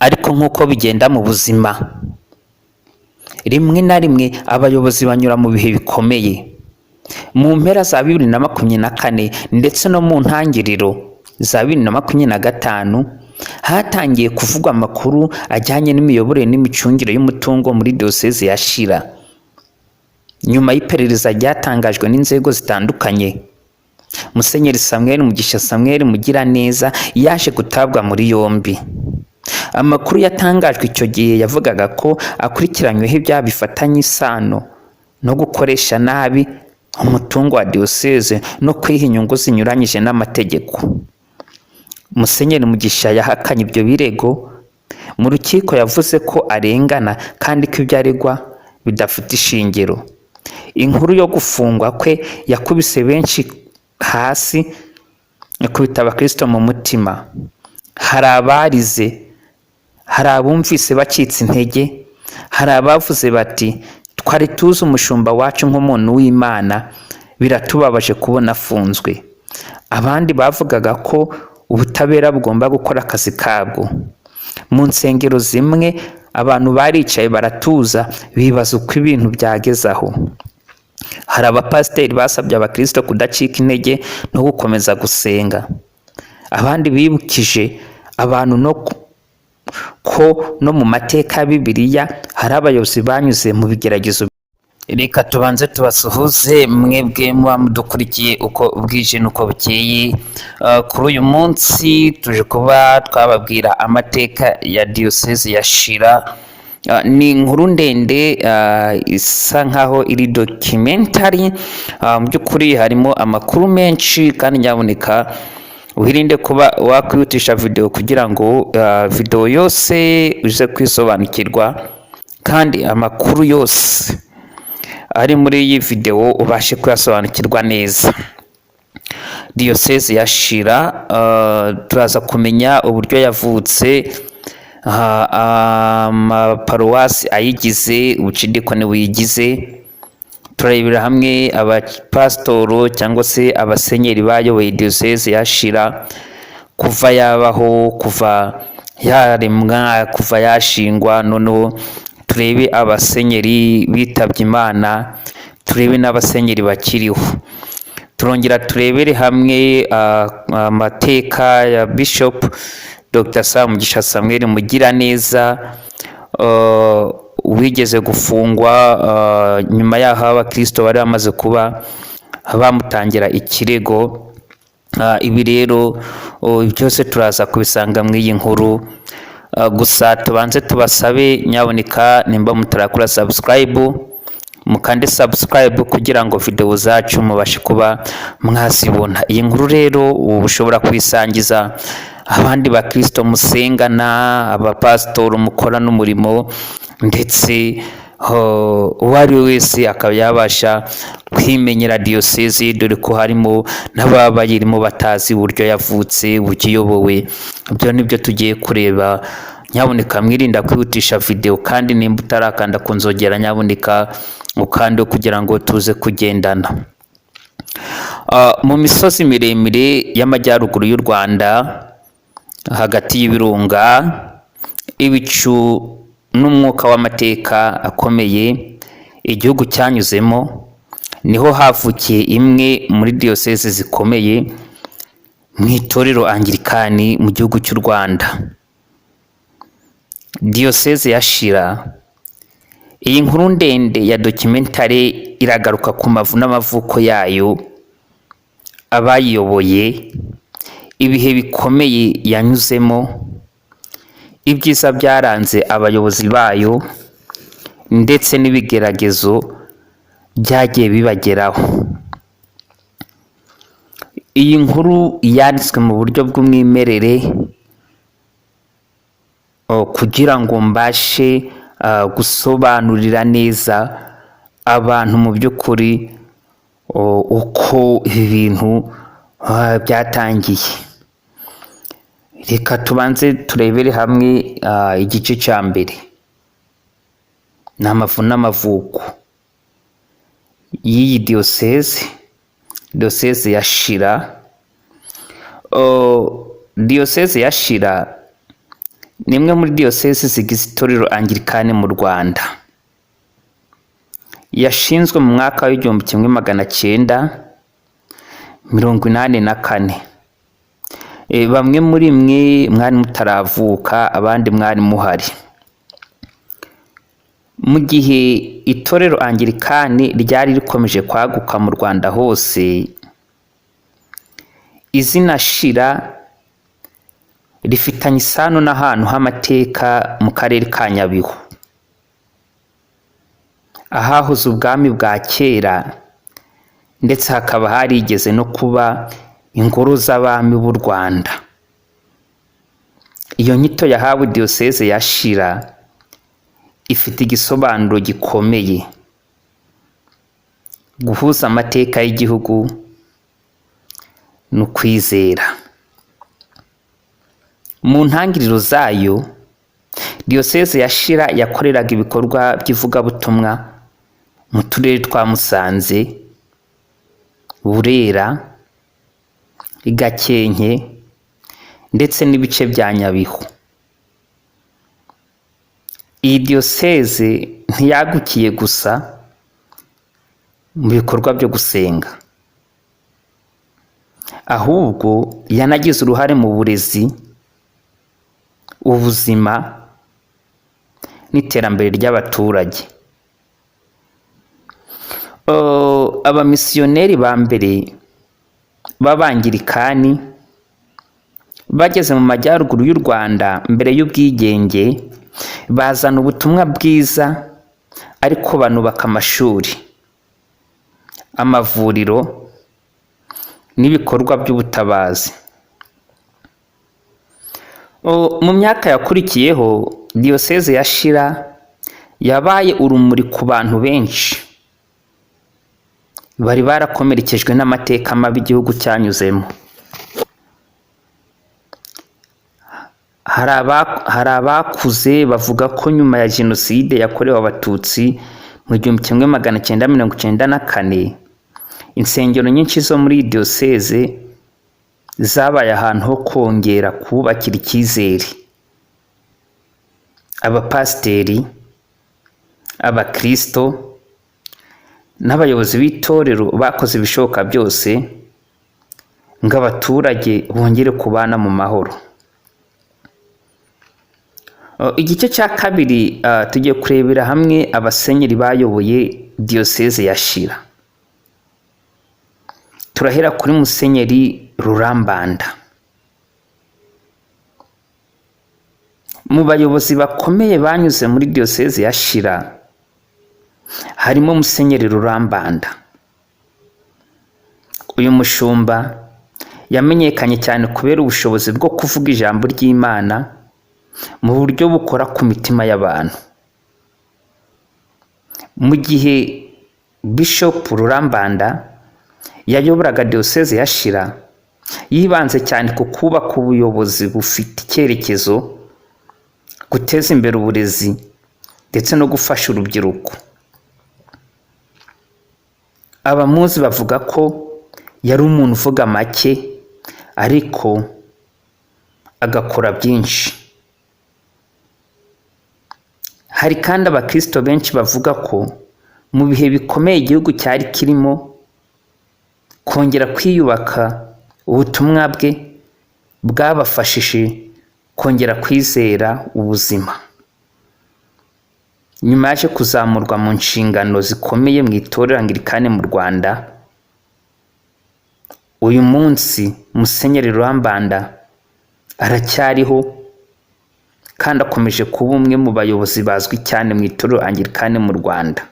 ariko nk'uko bigenda mu buzima, rimwe na rimwe abayobozi banyura mu bihe bikomeye. Mu mpera za 2024 ndetse no mu ntangiriro za 2025 hatangiye kuvugwa amakuru ajyanye n'imiyoborere n'imicungire y'umutungo muri diyoseze ya Shira. Nyuma y'iperereza ryatangajwe n'inzego zitandukanye, Musenyeri Samuel Mugisha Samuel Mugiraneza yaje gutabwa muri yombi. Amakuru yatangajwe icyo gihe yavugaga ko akurikiranyweho ibyaha bifatanye isano no gukoresha nabi umutungo wa diyoseze no kwiha inyungu zinyuranyije n'amategeko. Musenyeri Mugisha yahakanye ibyo birego. Mu rukiko yavuze ko arengana kandi ko ibyo aregwa bidafite ishingiro. Inkuru yo gufungwa kwe yakubise benshi hasi, yakubita abakristo mu mutima. Hari abarize, hari abumvise bacitse intege, hari abavuze bati twari tuzi umushumba wacu nk'umuntu w'Imana, biratubabaje kubona afunzwe. Abandi bavugaga ko ubutabera bugomba gukora akazi kabwo. Mu nsengero zimwe abantu baricaye baratuza bibaza uko ibintu byageze aho. Hari abapasiteri basabye abakristo kudacika intege no gukomeza gusenga. Abandi bibukije abantu ko no mu mateka ya Bibiliya hari abayobozi banyuze mu bigeragezo. Reka tubanze tubasuhuze mwebwe muba mudukurikiye uko bwije n'uko bukeye. Kuri uyu munsi tuje kuba twababwira amateka ya diyoseze ya Shira. Ni inkuru ndende isa nkaho iri documentary. Mu by'ukuri harimo amakuru menshi kandi nyaboneka wirinde kuba wakwihutisha video kugira ngo video yose uze kwisobanukirwa kandi amakuru yose ari muri iyi video ubashe kuyasobanukirwa neza. Diyoseze ya Shira turaza kumenya uburyo yavutse, amaparuwasi ayigize, ubucidikoni buyigize. Turarebera hamwe abapasitoro cyangwa se abasenyeri bayoboye diyoseze ya Shira kuva yabaho, kuva yaremwa, kuva yashingwa. Noneho turebe abasenyeri bitabye Imana, turebe n'abasenyeri bakiriho. Turongera turebere hamwe amateka ya Bishop Dr. Mugisha Samuel Mugiraneza wigeze gufungwa nyuma y'aho abakristo bari bamaze kuba bamutangira ikirego. Ibi rero byose turaza kubisanga mu iyi nkuru. Gusa tubanze tubasabe nyaboneka nimba mutarakora subscribe, mukande subscribe kugira ngo video zacu mubashe kuba mwazibona. Iyi nkuru rero ushobora kwisangiza abandi bakristo musengana, abapasitoro mukora n'umurimo, ndetse uwari wese akaba yabasha kwimenyera diyoseze, dore ko harimo n'ababayirimo batazi uburyo yavutse, ukiyobowe. Ibyo nibyo tugiye kureba. Nyaboneka mwirinda kwihutisha video, kandi nimba utarakanda ku nzogera nyaboneka ukande kugira ngo tuze kugendana. Mu misozi miremire y'amajyaruguru y'u Rwanda, hagati y'ibirunga, ibicu n'umwuka w'amateka akomeye igihugu cyanyuzemo, niho havukiye imwe muri diyoseze zikomeye mu itorero Anglikani mu gihugu cy'u Rwanda, diyoseze ya Shira. Iyi nkuru ndende ya documentary iragaruka ku mavu n'amavuko yayo, abayiyoboye, ibihe bikomeye yanyuzemo, ibyiza byaranze abayobozi bayo, ndetse n'ibigeragezo byagiye bibageraho. Iyi nkuru yanditswe mu buryo bw'umwimerere kugira ngo mbashe gusobanurira neza abantu mu by'ukuri uko ibintu byatangiye. Reka tubanze turebere hamwe igice cya mbere, ni amavu n'amavuko y'iyi diyoseze ya Shira. Diyoseze ya Shira ni imwe muri diyosezi zigize itorero Anglikani mu Rwanda. Yashinzwe mu mwaka w'igihumbi kimwe magana cyenda mirongo inani na kane. Bamwe muri mwe mwari mutaravuka, abandi mwari muhari. Mu gihe itorero Anglikani ryari rikomeje kwaguka mu Rwanda hose, izina Shira rifitanye isano n'ahantu h'amateka mu karere ka Nyabihu, ahahoze ubwami bwa kera, ndetse hakaba harigeze no kuba ingoro z'abami b'u Rwanda. Iyo nyito yahawe diyoseze ya Shira ifite igisobanuro gikomeye: guhuza amateka y'igihugu no kwizera. Mu ntangiriro zayo, diyoseze ya Shira yakoreraga ibikorwa by'ivugabutumwa mu turere twa Musanze, Burera, Gakenke ndetse n'ibice bya Nyabihu. Iyi diyoseze ntiyagukiye gusa mu bikorwa byo gusenga, ahubwo yanagize uruhare mu burezi, ubuzima n'iterambere ry'abaturage. Abamisiyoneri ba mbere b'Abanglikani bageze mu majyaruguru y'u Rwanda mbere y'ubwigenge, bazana ubutumwa bwiza, ariko banubaka amashuri, amavuriro n'ibikorwa by'ubutabazi. Mu myaka yakurikiyeho, diyoseze ya Shira yabaye urumuri ku bantu benshi bari barakomerekejwe n'amateka mabi igihugu cyanyuzemo. Hari abakuze bavuga ko nyuma ya jenoside yakorewe Abatutsi mu 1994, insengero nyinshi zo muri diyoseze zabaye ahantu ho kongera kubakira icyizere. Abapasiteri, abakristo n'abayobozi b'itorero bakoze ibishoboka byose ngo abaturage bongere kubana mu mahoro. Igice cya kabiri tugiye kurebera hamwe abasenyeri bayoboye diyoseze ya Shira. Turahera kuri Musenyeri Rurambanda. Mu bayobozi bakomeye banyuze muri diyoseze ya Shira harimo Musenyeri Rurambanda. Uyu mushumba yamenyekanye cyane kubera ubushobozi bwo kuvuga ijambo ry'Imana mu buryo bukora ku mitima y'abantu. Mu gihe Bishop Rurambanda yayoboraga diyoseze ya Shira, yibanze cyane ku kubaka ubuyobozi bufite icyerekezo, guteza imbere uburezi ndetse no gufasha urubyiruko. Abamuzi bavuga ko yari umuntu uvuga make ariko agakora byinshi. Hari kandi abakristo benshi bavuga ko mu bihe bikomeye igihugu cyari kirimo, kongera kwiyubaka ubutumwa bwe bwabafashije kongera kwizera ubuzima. Nyuma yaje kuzamurwa mu nshingano zikomeye mu itorero Anglikani mu Rwanda, uyu munsi Musenyeri Rurambanda aracyariho kandi akomeje kuba umwe mu bayobozi bazwi cyane mu itorero Anglikani mu Rwanda.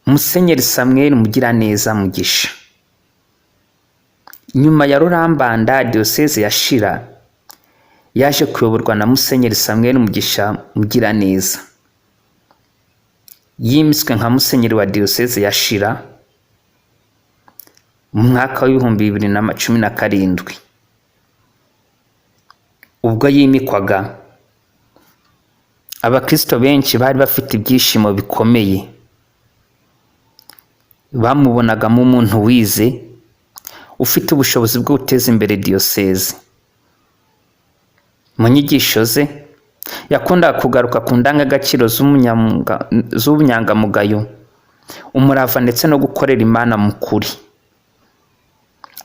Musenyeri Samuel Mugiraneza Mugisha. Nyuma ya Rurambanda, diyoseze ya Shira yaje kuyoborwa na Musenyeri Samuel Mugisha Mugiraneza. Yimiswe nka Musenyeri wa diyoseze ya Shira mu mwaka wa 2017. Ubwo yimikwaga, abakristo benshi bari bafite ibyishimo bikomeye. Bamubonagamo umuntu wize, ufite ubushobozi bwo guteza imbere diyoseze. Mu nyigisho ze yakundaga kugaruka ku ndangagaciro z'ubunyangamugayo, umurava ndetse no gukorera Imana mu kuri.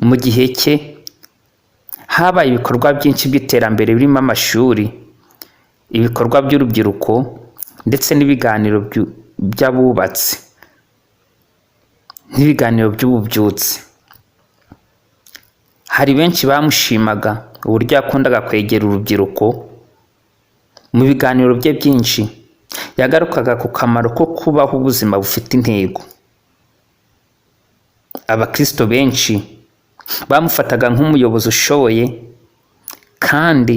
Mu gihe cye habaye ibikorwa byinshi by'iterambere birimo amashuri, ibikorwa by'urubyiruko ndetse n'ibiganiro by'abubatsi n'ibiganiro by'ububyutse. Hari benshi bamushimaga uburyo yakundaga kwegera urubyiruko. Mu biganiro bye byinshi yagarukaga ku kamaro ko kubaho ubuzima bufite intego. Abakristo benshi bamufataga nk'umuyobozi ushoboye kandi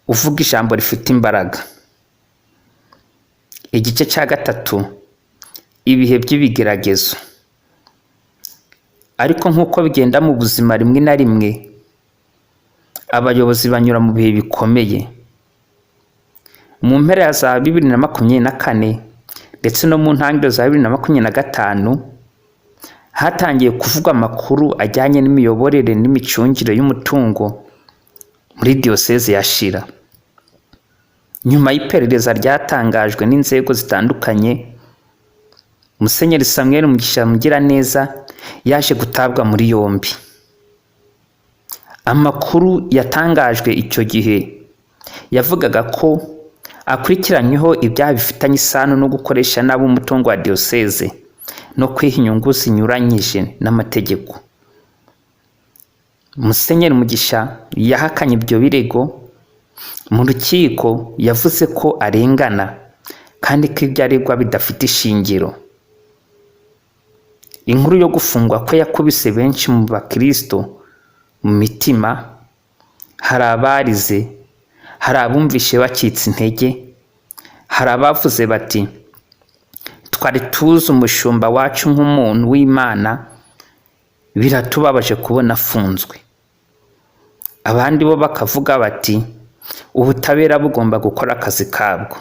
uvuga ijambo rifite imbaraga. Igice cya gatatu, ibihe by'ibigeragezo. Ariko nk'uko bigenda mu buzima, rimwe na rimwe abayobozi banyura mu bihe bikomeye. Mu mpera za 2024 ndetse no mu ntangiriro za 2025 hatangiye kuvugwa amakuru ajyanye n'imiyoborere n'imicungire y'umutungo muri diyoseze ya Shira. Nyuma y'iperereza ryatangajwe n'inzego zitandukanye, Musenyeri Samuel Mugiraneza yaje gutabwa muri yombi. Amakuru yatangajwe icyo gihe yavugaga ko akurikiranyweho ibyaha bifitanye isano no gukoresha nabi umutungo wa diyoseze no kwiha inyungu zinyuranyije n'amategeko. Musenyeri Mugisha yahakanye ibyo birego. Mu rukiko yavuze ko arengana kandi ko ibyo aregwa bidafite ishingiro. Inkuru yo gufungwa kwe yakubise benshi mu bakristo mu mitima. Hari abarize, hari abumvishe bacitse intege, hari abavuze bati twari tuzi umushumba wacu nk'umuntu w'Imana, biratubabaje kubona afunzwe. Abandi bo bakavuga bati ubutabera bugomba gukora akazi kabwo.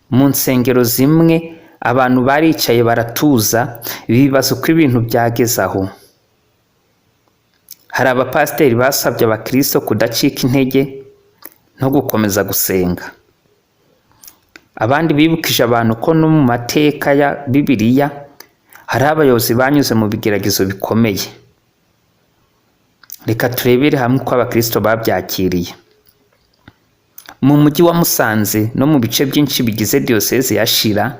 Mu nsengero zimwe abantu baricaye baratuza bibaza uko ibintu byageze aho. Hari abapasiteri basabye abakristo kudacika intege no gukomeza gusenga. Abandi bibukije abantu ko no mu mateka ya Bibiliya hari abayobozi banyuze mu bigeragezo bikomeye. Reka turebere hamwe uko abakristo babyakiriye. Mu mujyi wa Musanze no mu bice byinshi bigize diyoseze ya Shira,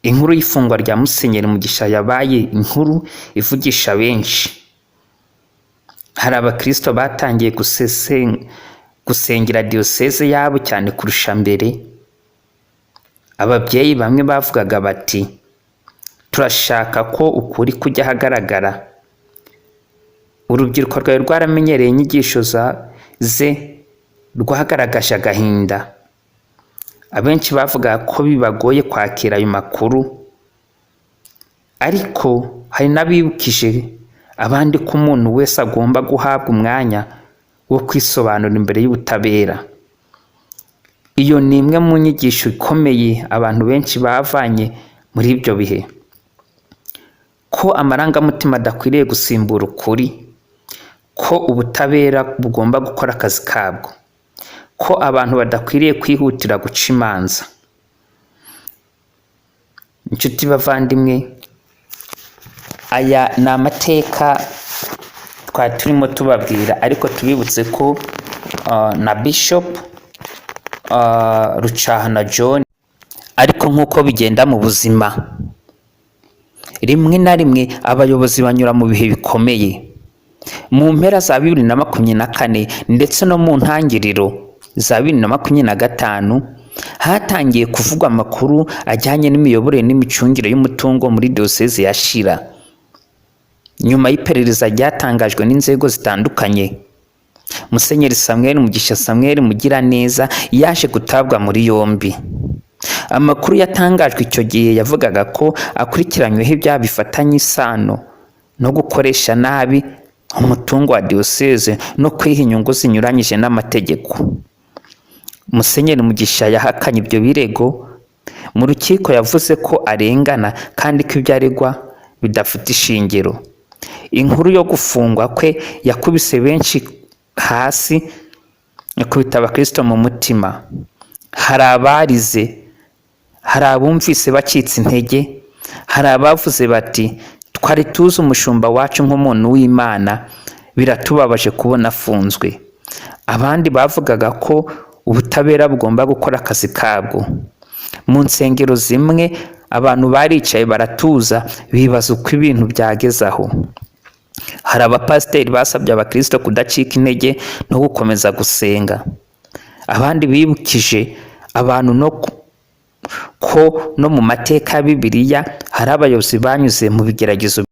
inkuru y'ifungwa rya Musenyeri Mugisha yabaye inkuru ivugisha benshi. Hari abakristo batangiye gusengera diyoseze yabo cyane kurusha mbere. Ababyeyi bamwe bavugaga bati turashaka ko ukuri kujya ahagaragara. Urubyiruko rwari rwaramenyereye inyigisho ze rwagaragaje agahinda. Abenshi bavugaga ko bibagoye kwakira ayo makuru, ariko hari n'abibukije abandi ko umuntu wese agomba guhabwa umwanya wo kwisobanura imbere y'ubutabera. Iyo ni imwe mu nyigisho ikomeye abantu benshi bavanye muri ibyo bihe, ko amarangamutima adakwiriye gusimbura ukuri, ko ubutabera bugomba gukora akazi kabwo, ko abantu badakwiriye kwihutira guca imanza. Inshuti bavandimwe, aya ni amateka twari turimo tubabwira, ariko tubibutse ko na Bishop Rucahana John, ariko nk'uko bigenda mu buzima, rimwe na rimwe abayobozi banyura mu bihe bikomeye. Mu mpera za 2024 ndetse no mu ntangiriro za 2025 hatangiye kuvugwa amakuru ajyanye n'imiyoborere n'imicungire y'umutungo muri diyoseze ya Shira. Nyuma y'iperereza ryatangajwe n'inzego zitandukanye, Musenyeri Samuel Mugiraneza yaje gutabwa muri yombi. Amakuru yatangajwe icyo gihe yavugaga ko akurikiranyweho ibyaha bifitanye isano no gukoresha nabi umutungo wa diyoseze no kwiha inyungu zinyuranyije n'amategeko. Musenyeri Mugisha yahakanye ibyo birego. Mu rukiko yavuze ko arengana kandi ko ibyo aregwa bidafite ishingiro. Inkuru yo gufungwa kwe yakubise benshi hasi ikubita abakristo mu mutima. Hari abarize, hari abumvise bacitse intege, hari abavuze bati twari tuzi umushumba wacu nk'umuntu w'Imana, biratubabaje kubona afunzwe. Abandi bavugaga ko ubutabera bugomba gukora akazi kabwo. Mu nsengero zimwe abantu baricaye baratuza, bibaza uko ibintu byageze aho. Hari abapasiteri basabye abakristo kudacika intege no gukomeza gusenga. Abandi bibukije abantu ko no mu mateka ya Bibiliya hari abayobozi banyuze mu bigeragezo